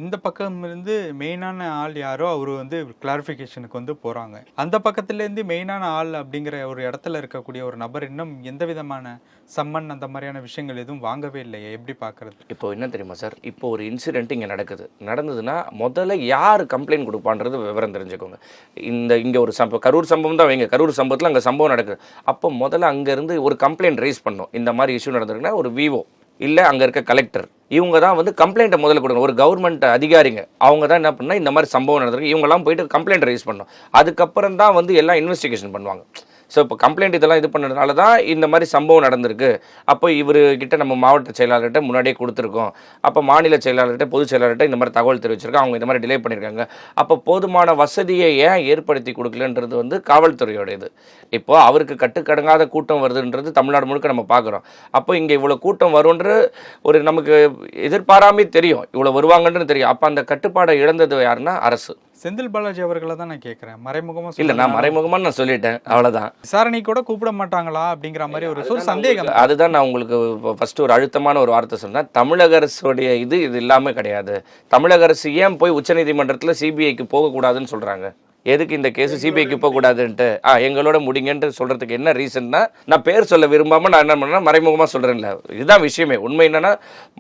இந்த பக்கம் இருந்து மெயினான ஆள் யாரோ அவர் வந்து கிளாரிஃபிகேஷனுக்கு வந்து போகிறாங்க. அந்த பக்கத்துலேருந்து மெயினான ஆள் அப்படிங்கிற ஒரு இடத்துல இருக்கக்கூடிய ஒரு நபர் இன்னும் எந்த விதமான சம்மன் அந்த மாதிரியான விஷயங்கள் எதுவும் வாங்கவே இல்லையே, எப்படி பார்க்குறது? இப்போ என்ன தெரியுமா சார், இப்போ ஒரு இன்சிடென்ட் இங்கே நடந்ததுன்னா முதல்ல யார் கம்ப்ளைண்ட் கொடுப்பான்றது விவரம் தெரிஞ்சுக்கோங்க. இங்கே ஒரு கரூர் சம்பவம் தான் வைங்க, கரூர் சம்பவத்தில் அங்கே சம்பவம் நடக்குது. அப்போ முதல்ல அங்கேருந்து ஒரு கம்ப்ளைண்ட் ரைஸ் பண்ணோம். இந்த மாதிரி இஷ்யூ நடந்திருக்குன்னா ஒரு விவோ இல்லை அங்கே இருக்க கலெக்டர் இவங்க தான் வந்து கம்ப்ளைண்ட்டை முதல்ல கொடுங்க. ஒரு கவர்மெண்ட் அதிகாரிங்க அவங்க தான் என்ன பண்ணால் இந்த மாதிரி சம்பவம் நடந்திருக்கு, இவங்கெல்லாம் போயிட்டு கம்ப்ளைண்ட் ரைஸ் பண்ணோம். அதுக்கப்புறம் தான் வந்து எல்லாம் இன்வெஸ்டிகேஷன் பண்ணுவாங்க. ஸோ இப்போ கம்ப்ளைண்ட் இதெல்லாம் இது பண்ணதுனால தான் இந்த மாதிரி சம்பவம் நடந்திருக்கு. அப்போ இவர்கிட்ட நம்ம மாவட்ட செயலாளர்கிட்ட முன்னாடியே கொடுத்துருக்கோம். அப்போ மாநில செயலாளர்கிட்ட பொதுச் செயலாளர்கிட்ட இந்த மாதிரி தகவல் தெரிவிச்சிருக்கோம், அவங்க இந்த மாதிரி டிலே பண்ணியிருக்காங்க. அப்போ போதுமான வசதியை ஏன் ஏற்படுத்தி கொடுக்கலன்றது வந்து காவல்துறையோட இது. இப்போது அவருக்கு கட்டுக்கடங்காத கூட்டம் வருதுன்றது தமிழ்நாடு முழுக்க நம்ம பார்க்குறோம். அப்போ இங்கே இவ்வளோ கூட்டம் வரும்ன்ற ஒரு நமக்கு எதிர்பாராமே தெரியும், இவ்வளோ வருவாங்கன்னு தெரியும். அப்போ அந்த கட்டுப்பாடை இழந்தது யாருன்னா அரசு. செந்தில் பாலாஜி அவர்களை தான் நான் கேட்குறேன். மறைமுகமாக இல்லை, நான் மறைமுகமாக நான் சொல்லிட்டேன், அவ்வளோதான். விசாரணை கூட கூப்பிட மாட்டாங்களா அப்படிங்கிற மாதிரி ஒரு சந்தேகம். அதுதான் நான் உங்களுக்கு ஃபர்ஸ்ட் ஒரு அழுத்தமான ஒரு வார்த்தை சொன்னேன். தமிழக அரசுடைய இது இல்லாமல் கிடையாது. தமிழக அரசு ஏன் போய் உச்சநீதிமன்றத்தில் சிபிஐக்கு போகக்கூடாதுன்னு சொல்கிறாங்க? எதுக்கு இந்த கேஸ் சிபிஐக்கு போகக்கூடாதுன்ட்டு எங்களோட முடிங்கன்ட்டு சொல்கிறதுக்கு என்ன ரீசன்னா, நான் பேர் சொல்ல விரும்பாமல் நான் என்ன பண்ணேன்னா மறைமுகமாக சொல்கிறேன்ல. இதுதான் விஷயமே. உண்மை என்னென்னா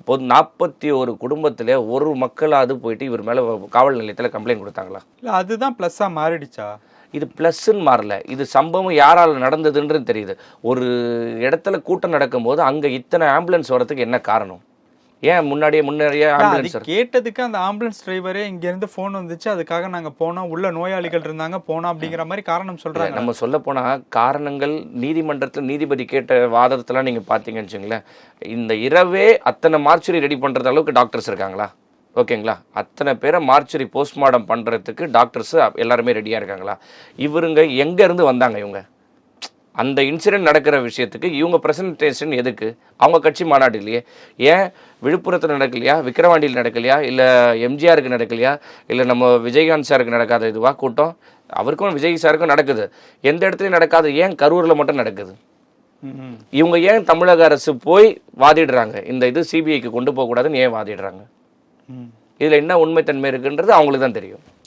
41 குடும்பத்தில் ஒரு மக்களாவது போயிட்டு இவர் மேலே காவல் நிலையத்தில் கம்ப்ளைண்ட் கொடுத்தாங்களா? இல்லை, அதுதான் ப்ளஸ்ஸாக மாறிடுச்சா? இது ப்ளஸ்ன்னு மாறல, இது சம்பவம் யாரால் நடந்ததுன்றது தெரியுது. ஒரு இடத்துல கூட்டம் நடக்கும்போது அங்கே இத்தனை ஆம்புலன்ஸ் வரதுக்கு என்ன காரணம்? ஏன் முன்னாடியே ஆம்புலன்ஸ் கேட்டதுக்கு அந்த ஆம்புலன்ஸ் டிரைவரே இங்கேருந்து ஃபோன் வந்துச்சு, அதுக்காக நாங்கள் போனோம், உள்ள நோயாளிகள் இருந்தாங்க போனோம் அப்படிங்கிற மாதிரி காரணம் சொல்கிறாங்க. நம்ம சொல்ல போனால் காரணங்கள் நீதிமன்றத்தில் நீதிபதி கேட்ட வாதத்தெல்லாம் நீங்கள் பார்த்தீங்கன்னு வச்சுங்களேன், இந்த இரவே அத்தனை மார்ச்சுரி ரெடி பண்ணுறது அளவுக்கு டாக்டர்ஸ் இருக்காங்களா? ஓகேங்களா? அத்தனை பேரை மார்ச்சுரி போஸ்ட்மார்ட்டம் பண்ணுறதுக்கு டாக்டர்ஸ் எல்லாருமே ரெடியாக இருக்காங்களா? இவருங்க எங்கேருந்து வந்தாங்க? இவங்க அந்த இன்சிடென்ட் நடக்கிற விஷயத்துக்கு இவங்க ப்ரெசன்டேஷன் எதுக்கு? அவங்க கட்சி மாநாடு இல்லையே. ஏன் விழுப்புரத்தில் நடக்கலையா, விக்கிரவாண்டியில் நடக்கலையா, இல்லை எம்ஜிஆருக்கு நடக்கலையா, இல்லை நம்ம விஜயகாந்த் சாருக்கு நடக்காத இதுவா கூட்டம்? அவருக்கும் விஜய் சாருக்கும் நடக்குது, எந்த இடத்துலையும் நடக்காது. ஏன் கரூரில் மட்டும் நடக்குது? இவங்க ஏன் தமிழக அரசு போய் வாதிடுறாங்க, இந்த இது சிபிஐக்கு கொண்டு போகக்கூடாதுன்னு ஏன் வாதிடுறாங்க? இதில் என்ன உண்மைத்தன்மை இருக்குன்றது அவங்களுக்கு தான் தெரியும்.